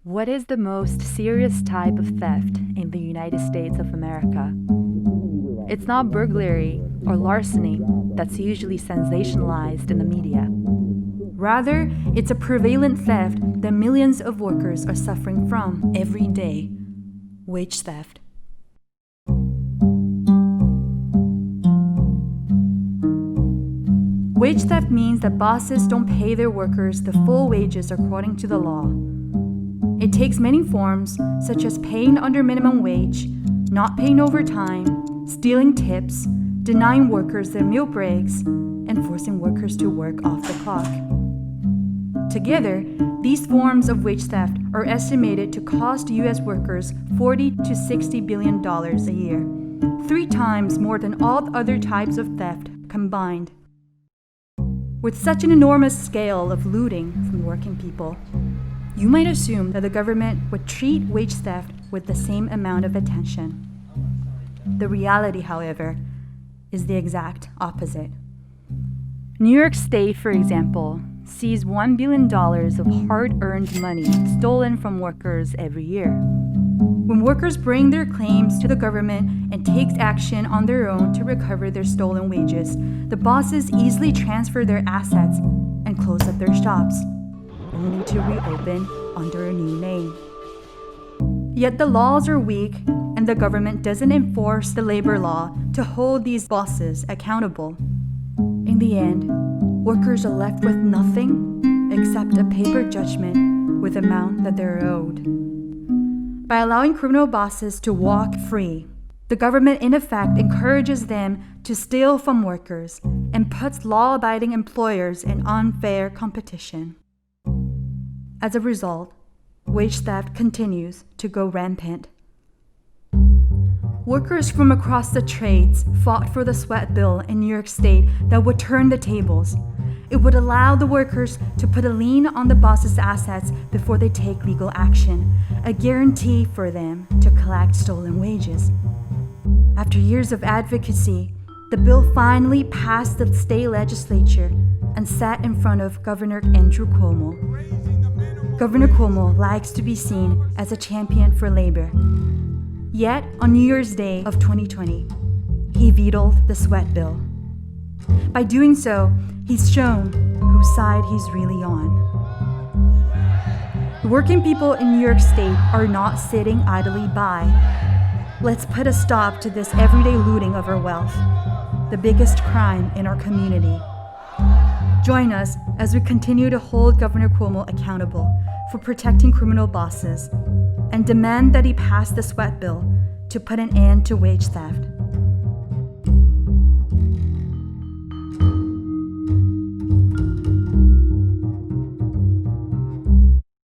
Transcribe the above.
What is the most serious type of theft in the United States of America? It's not burglary or larceny that's usually sensationalized in the media. Rather, it's a prevalent theft that millions of workers are suffering from every day: wage theft. Wage theft means that bosses don't pay their workers the full wages according to the law. It takes many forms, such as paying under minimum wage, not paying overtime, stealing tips, denying workers their meal breaks, and forcing workers to work off the clock. Together, these forms of wage theft are estimated to cost U.S. workers $40 to $60 billion a year, 3 times more than all other types of theft combined. With such an enormous scale of looting from working people, you might assume that the government would treat wage theft with the same amount of attention. The reality, however, is the exact opposite. New York State, for example, sees $1 billion of hard-earned money stolen from workers every year. When workers bring their claims to the government and takes action on their own to recover their stolen wages, the bosses easily transfer their assets and close up their shops, only to reopen under a new name. Yet the laws are weak, and the government doesn't enforce the labor law to hold these bosses accountable. In the end, workers are left with nothing except a paper judgment with the amount that they're owed. By allowing criminal bosses to walk free, the government in effect encourages them to steal from workers and puts law-abiding employers in unfair competition. As a result, wage theft continues to go rampant. Workers from across the trades fought for the sweat bill in New York State that would turn the tables. It would allow the workers to put a lien on the boss's assets before they take legal action, a guarantee for them to collect stolen wages. After years of advocacy, the bill finally passed the state legislature and sat in front of Governor Andrew Cuomo. Governor Cuomo likes to be seen as a champion for labor. Yet, on New Year's Day of 2020, he vetoed the sweat bill. By doing so, he's shown whose side he's really on. The working people in New York State are not sitting idly by. Let's put a stop to this everyday looting of our wealth, the biggest crime in our community. Join us as we continue to hold Governor Cuomo accountable for protecting criminal bosses and demand that he pass the sweat bill to put an end to wage theft.